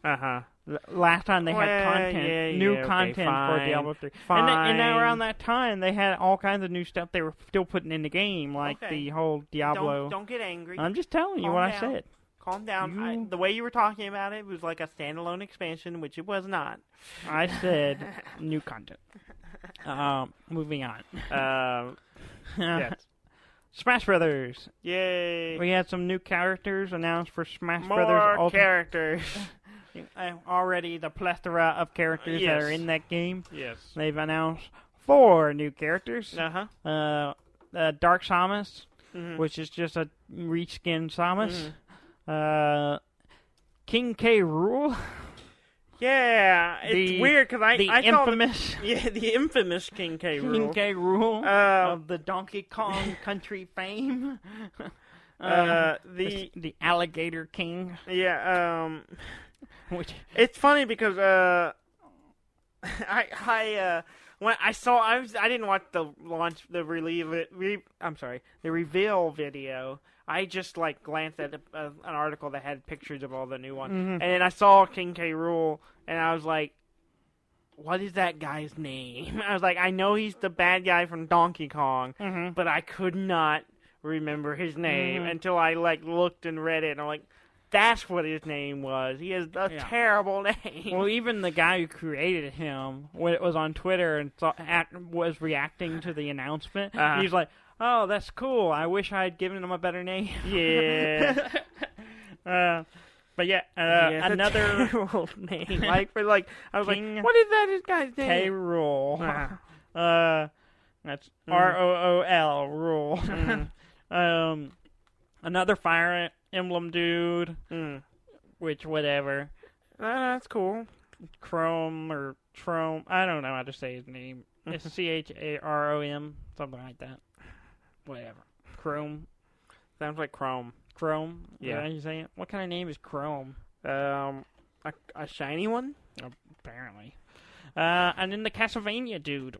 Last time they had content, new content for Diablo 3. And now around that time, they had all kinds of new stuff they were still putting in the game, like the whole Diablo... Don't get angry. I'm just telling you what I said. Calm down. The way you were talking about it was like a standalone expansion, which it was not. I said new content. Moving on. Yes. Smash Brothers. Yay. We had some new characters announced for Smash Brothers. More characters. Already the plethora of characters that are in that game. Yes. They've announced 4 new characters. Uh-huh. Dark Samus, which is just a reskinned Samus. King K Rool. Yeah, it's weird because I infamous the infamous King K Rool. King K Rool of the Donkey Kong Country fame. The Alligator King. Yeah. It's funny because when I didn't watch the reveal video. I just glanced at an article that had pictures of all the new ones, and then I saw King K Rool, and I was like, "What is that guy's name?" I was like, "I know he's the bad guy from Donkey Kong, but I could not remember his name until I looked and read it, and I'm like." That's what his name was. He has a terrible name. Well, even the guy who created him, when it was on Twitter and was reacting to the announcement, he's like, "Oh, that's cool. I wish I had given him a better name." Yeah. But another terrible name. I was like, what is that? His guy's name? K Rool. That's ROOL Rool. Another Fire Emblem dude, which whatever. That's cool. Chrome or Trome. I don't know how to say his name. It's CHAROM, something like that. Whatever. Chrome. Sounds like Chrome. Chrome? Yeah. Is that you saying it? What kind of name is Chrome? A shiny one? Apparently. And then the Castlevania dude,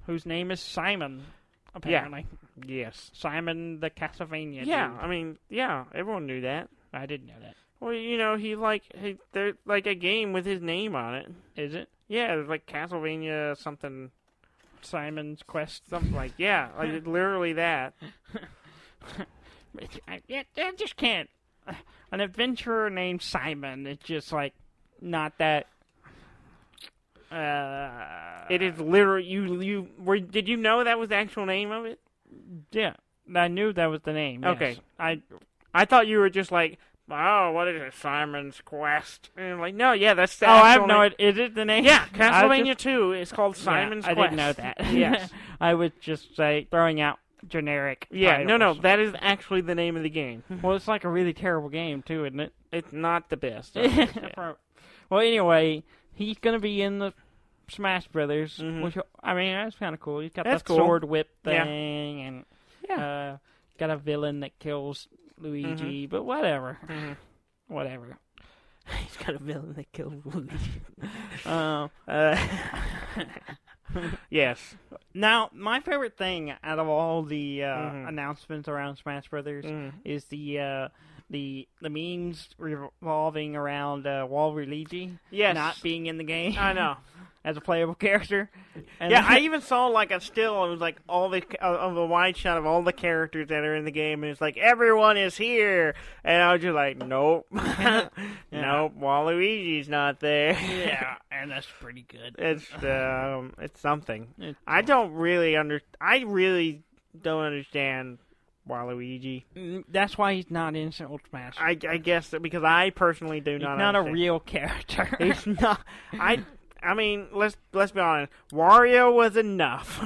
whose name is Simon. Apparently. Yeah. Yes. Simon the Castlevania dude. Yeah, I mean, everyone knew that. I didn't know that. Well, there's like a game with his name on it. Is it? Yeah, there's like Castlevania something. Simon's Quest. Something like, yeah, like literally that. I just can't. An adventurer named Simon, it's just like, not that. It is literally, did you know that was the actual name of it? Yeah, I knew that was the name. Yes. Okay. I thought you were just like, oh, what is it, Simon's Quest? And I'm like, no, yeah, that's the I have no idea. Is it the name? Yeah, Castlevania 2 is called Simon's Quest. I didn't know that. Yes. I was just throwing out generic titles. No, that is actually the name of the game. Well, it's like a really terrible game, too, isn't it? It's not the best. Well, anyway, he's going to be in the Smash Brothers, which, I mean, that's kind of cool. He's got that sword whip thing, and got a villain that kills Luigi, but whatever. Whatever. He's got a villain that kills Luigi. Yes. Now, my favorite thing out of all the announcements around Smash Brothers is the memes revolving around Waluigi not being in the game. I know. As a playable character. And I even saw like a still. It was like all the of a wide shot of all the characters that are in the game, and it's like everyone is here, and I was just like, nope, nope, Waluigi's not there. Yeah, and that's pretty good. It's something. I really don't understand Waluigi. That's why he's not in Ultimate Smash. I guess because I personally do not. He's not a real character. He's not. I mean, let's be honest. Wario was enough.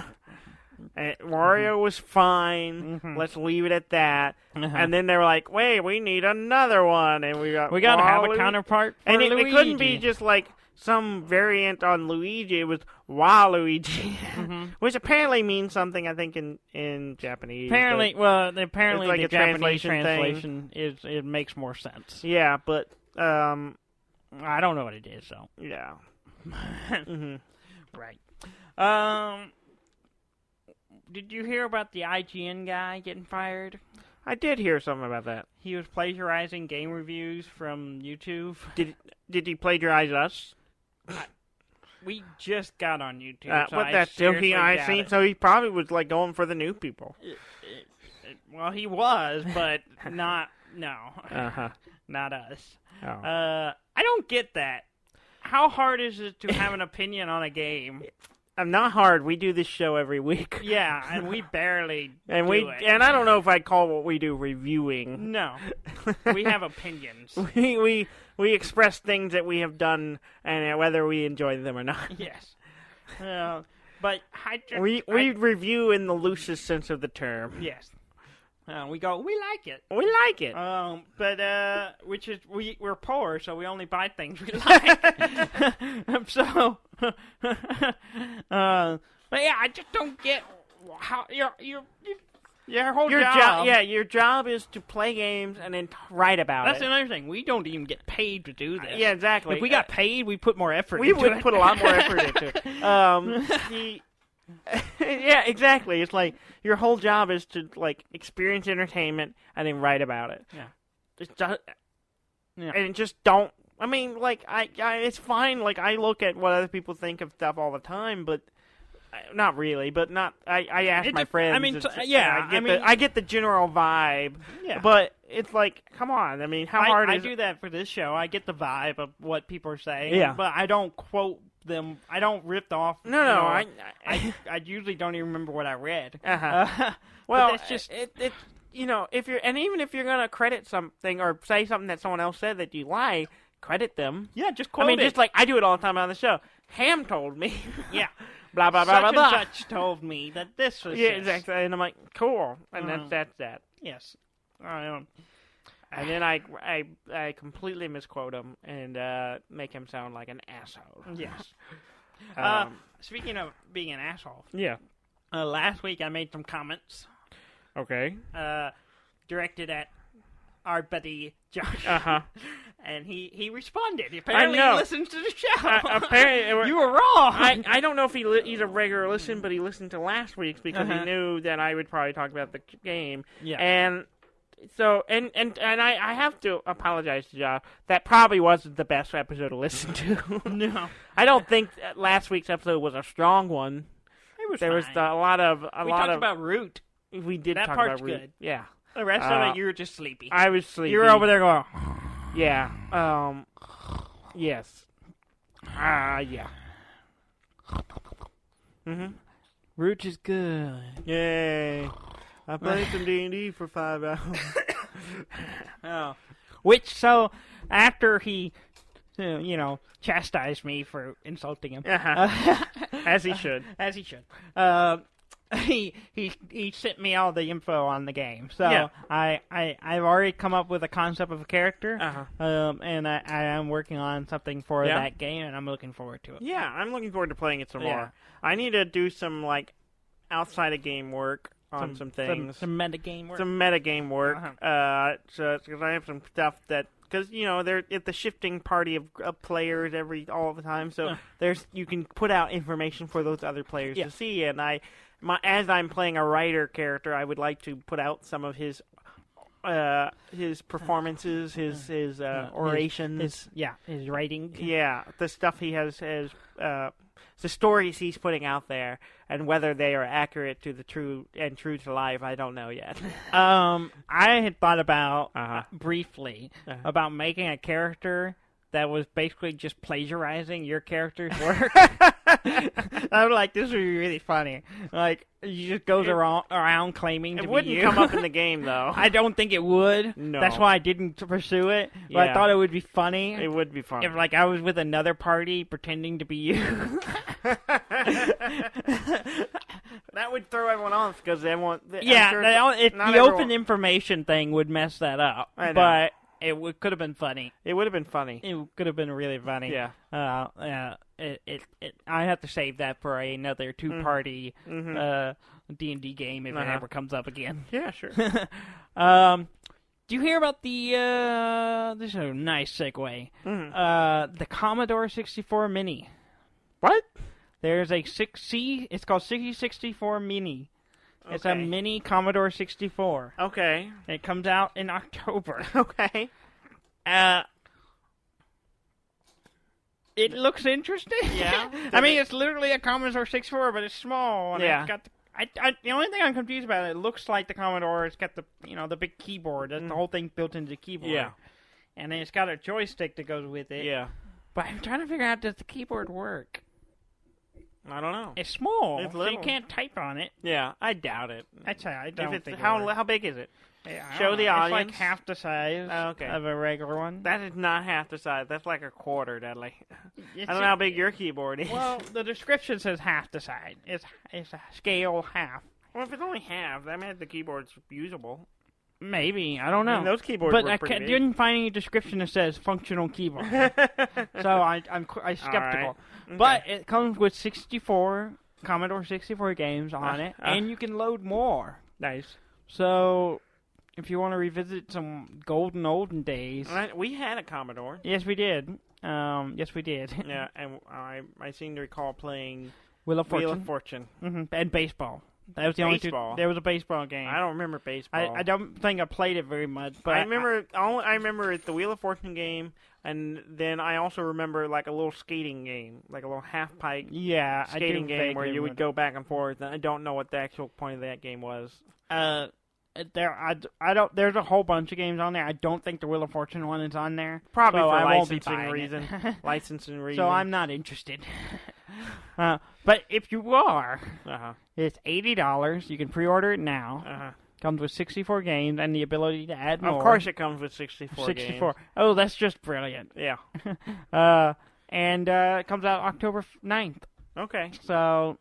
Wario was fine. Let's leave it at that. And then they were like, "Wait, we need another one," and we got to have a counterpart for and Luigi. It couldn't be just like some variant on Luigi. It was Waluigi, which apparently means something. I think in Japanese. Apparently, it's like the a Japanese translation it makes more sense. Yeah, but I don't know what it is. So yeah. Right. Did you hear about the IGN guy getting fired? I did hear something about that. He was plagiarizing game reviews from YouTube. Did he plagiarize us? We just got on YouTube, but that's still so he probably was like going for the new people. Well, he was, but not not us. Oh. I don't get that. How hard is it to have an opinion on a game? Not hard. We do this show every week. Yeah, and we barely do it. And I don't know if I'd call what we do reviewing. No. We have opinions. We express things that we have done and whether we enjoy them or not. Yes. But we review in the loosest sense of the term. Yes. We go, we like it. We like it. But which is we're poor, so we only buy things we like. So, but yeah, I just don't get how your whole job. Your job is to play games and then write about That's it. That's another thing. We don't even get paid to do this. Yeah, exactly. If we got paid, we put more effort. We would put a lot more effort into it. Yeah, exactly. It's like your whole job is to like experience entertainment and then write about it. Yeah. And just don't. I mean, like I it's fine. Like I look at what other people think of stuff all the time, but not really. But not. I ask my friends. I mean, I get the general vibe. Yeah. But it's like, come on. I mean, how hard is it? I do that for this show. I get the vibe of what people are saying. Yeah. But I don't quote them. I don't rip off. No. I usually don't even remember what I read. Well, it's just it if you're even if you're gonna credit something or say something that someone else said that you like, credit them. Yeah, just quote it. Just like I do it all the time on the show. Ham told me. Yeah. Blah blah blah such blah and blah. Such told me that this was. Yeah, this. exactly. And I'm like, cool. And that's that. Yes. And then I completely misquote him and make him sound like an asshole. Yes. Speaking of being an asshole. Yeah. Last week I made some comments. Okay. Directed at our buddy Josh. And he responded. Apparently he listens to the show. Apparently, you were wrong. I don't know if he's a regular listener, but he listened to last week's because he knew that I would probably talk about the game. Yeah. And So and I have to apologize to Josh. That probably wasn't the best episode to listen to. No, I don't think last week's episode was a strong one. it was. There was fine. a lot of we talked about Root. we did That talk part's about Root. good. Yeah, The rest of it, you were just sleepy. I was sleepy. You were over there going. Yeah. Yes. Yeah. Mhm. Root is good. Yay! I played some D&D for 5 hours. Oh. Which, so, after he, chastised me for insulting him. As he should. As he should. He sent me all the info on the game. So, Yeah. I've already come up with a concept of a character. And I am working on something for that game, and I'm looking forward to it. Yeah, I'm looking forward to playing it some Yeah. more. I need to do some, outside of game work on some things. Some metagame work. Some metagame work. Because I have some stuff that... Because, they're at the shifting party of players all the time, so you can put out information for those other players to see, and as I'm playing a writer character, I would like to put out some of his performances, his orations. His writing. Yeah, the stuff he has the stories he's putting out there, and whether they are accurate to the true to life, I don't know yet. I had thought about briefly about making a character that was basically just plagiarizing your character's work. I was like, this would be really funny. He just goes around claiming to be you. It wouldn't come up in the game, though. I don't think it would. No. That's why I didn't pursue it. But I thought it would be funny. It would be funny. If, I was with another party pretending to be you. That would throw everyone off, because they want... The open information thing would mess that up. I know. But... It could have been funny. It would have been funny. It could have been really funny. Yeah. I have to save that for another two-party D&D game if it ever comes up again. Yeah, sure. Do you hear about the? This is a nice segue. The Commodore 64 Mini. What? There's a 6C. It's called 6064 Mini. It's a mini Commodore 64. Okay. It comes out in October. Okay. It looks interesting. Yeah. I mean, it's literally a Commodore 64, but it's small. And yeah. It's got the only thing I'm confused about, it looks like the Commodore. It's got the the big keyboard. That's the whole thing built into the keyboard. Yeah. And then it's got a joystick that goes with it. Yeah. But I'm trying to figure out, does the keyboard work? I don't know. It's small, It's so little. you can't type on it. Yeah, I doubt it. I don't think how big is it? Show the audience. It's like half the size of a regular one. That is not half the size. That's like a quarter, Dudley. I don't know a- how big your keyboard is. Well, the description says half the size. It's a scale half. Well, if it's only half, that means the keyboard's usable. Maybe, I don't know. I mean, those keyboards but were I pretty big. didn't find any description that says functional keyboard. So I'm skeptical. Right. Okay. But it comes with 64 Commodore 64 games on it, and you can load more. Nice. So if you want to revisit some olden days. We had a Commodore. Yes, we did. Yes, we did. Yeah, and I seem to recall playing Wheel of Wheel of Fortune. And baseball. That was the only two. There was a baseball game. I don't remember baseball. I don't think I played it very much. But I remember the Wheel of Fortune game, and then I also remember a little skating game, like a little half pipe skating game where you would go back and forth. And I don't know what the actual point of that game was. There's a whole bunch of games on there. I don't think the Wheel of Fortune one is on there. Probably so for I won't be licensing buying reason. it. Licensing reason. So I'm not interested. But if you are, it's $80. You can pre-order it now. Comes with 64 games and the ability to add more. Of course, it comes with 64 games. Oh, that's just brilliant. Yeah. And it comes out October 9th. Okay. So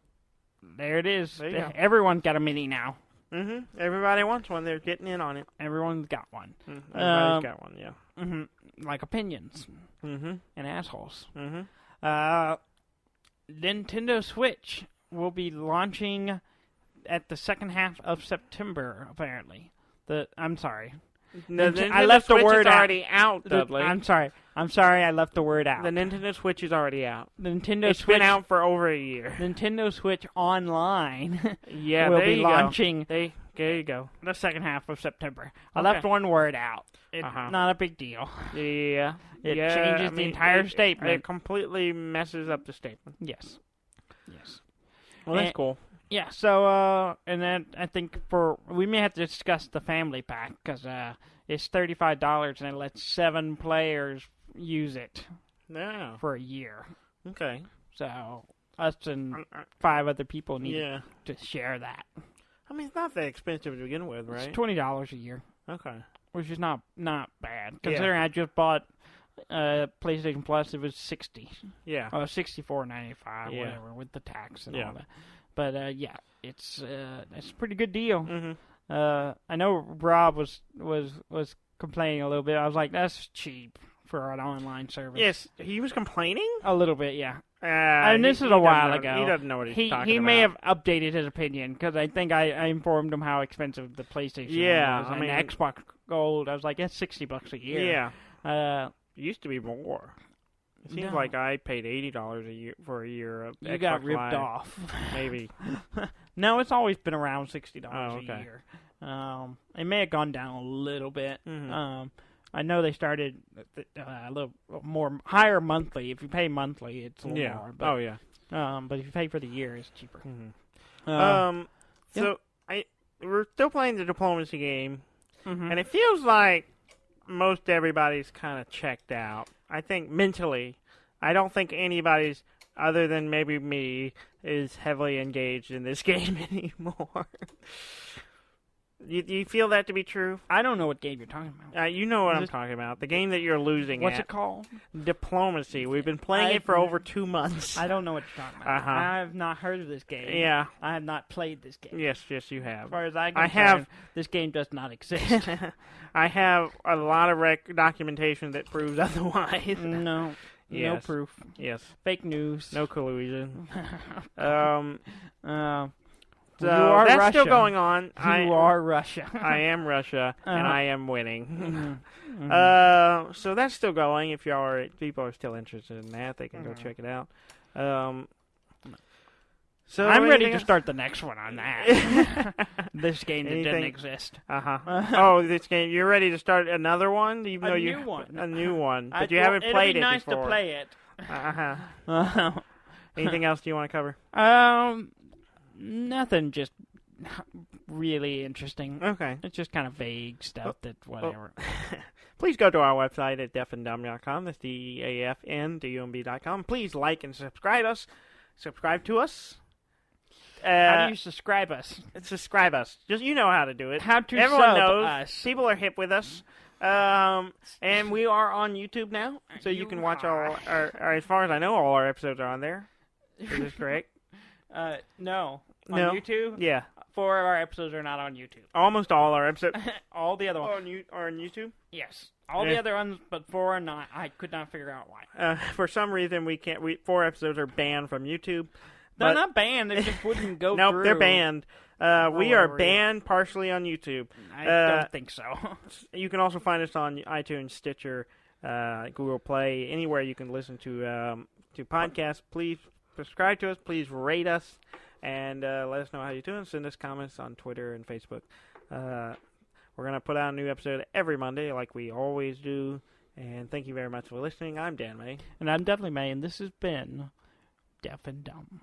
there it is. There you go. Everyone's got a mini now. Mm-hmm. Everybody wants one. They're getting in on it. Everyone's got one. Everybody's got one, yeah. Mm-hmm. Like opinions. Mm-hmm. And assholes. Mm-hmm. Nintendo Switch will be launching at the second half of September, apparently. I'm sorry. I left the word already out, Dudley. I'm sorry, I left the word out. The Nintendo Switch is already out. It's been out for over a year. Nintendo Switch Online will be launching There you go. The second half of September. I left one word out. It's not a big deal. Yeah. It changes the entire statement. It completely messes up the statement. Yes. Well, that's cool. Yeah, so, and then I think we may have to discuss the family pack, because it's $35 and it lets 7 players use it for a year. Okay. So, us and 5 other people need to share that. I mean, it's not that expensive to begin with, right? It's $20 a year. Okay. Which is not bad. Considering I just bought PlayStation Plus, it was $60. Yeah. $64.95, whatever, with the tax and all that. But, it's a pretty good deal. Mm-hmm. I know Rob was complaining a little bit. I was like, that's cheap for an online service. Yes, he was complaining? A little bit, yeah. And this is a while ago. He doesn't know what he's talking about. He may have updated his opinion, because I think I informed him how expensive the PlayStation was. And the Xbox Gold, I was like, that's $60 a year. Yeah. It used to be more. It seems like I paid $80 a year for a year of Xbox You got ripped Live. off. Maybe. No, it's always been around $60 a year. It may have gone down a little bit. Mm-hmm. I know they started a little more higher monthly. If you pay monthly, it's a little more. But, but if you pay for the year, it's cheaper. Mm-hmm. So we're still playing the diplomacy game, and it feels like most everybody's kind of checked out. I think mentally, I don't think anybody's, other than maybe me, is heavily engaged in this game anymore. You feel that to be true? I don't know what game you're talking about. You know what I'm talking about. The game that you're losing What's it called? Diplomacy. We've been playing it for over 2 months. I don't know what you're talking about. I have not heard of this game. Yeah. I have not played this game. Yes, you have. As far as I'm concerned, this game does not exist. I have a lot of documentation that proves otherwise. No. Yes. No proof. Yes. Fake news. No collusion. So that's Russia. Still going on. You are Russia. I am Russia, and I am winning. So that's still going. If people are still interested in that, they can go check it out. So I'm ready to start the next one on that. This game that didn't exist. Oh, this game. You're ready to start another one? Even a new one. A new one. But you haven't played it before. It'd be nice to play it. Anything else you want to cover? Nothing just really interesting. Okay. It's just kind of vague stuff whatever. Please go to our website at deafandumb.com. That's DEAFNDUMB.com. Please like and subscribe to us. How do you subscribe us? Subscribe us. Just you know how to do it. Everyone knows. Us. People are hip with us. And we are on YouTube now, so you can watch all our, as far as I know, all our episodes are on there. Is this correct? No. On YouTube? Yeah. 4 of our episodes are not on YouTube. Almost all our episodes. All the other ones. Are on YouTube? Yes. All the other ones, but 4 are not. I could not figure out why. For some reason, we can't. 4 episodes are banned from YouTube. They're not banned. They just wouldn't go through. Nope, they're banned. We are banned partially on YouTube. I don't think so. You can also find us on iTunes, Stitcher, Google Play, anywhere you can listen to podcasts. Please subscribe to us. Please rate us. And let us know how you're doing. Send us comments on Twitter and Facebook. We're going to put out a new episode every Monday like we always do. And thank you very much for listening. I'm Dan May. And I'm Dudley May, and this has been Deaf and Dumb.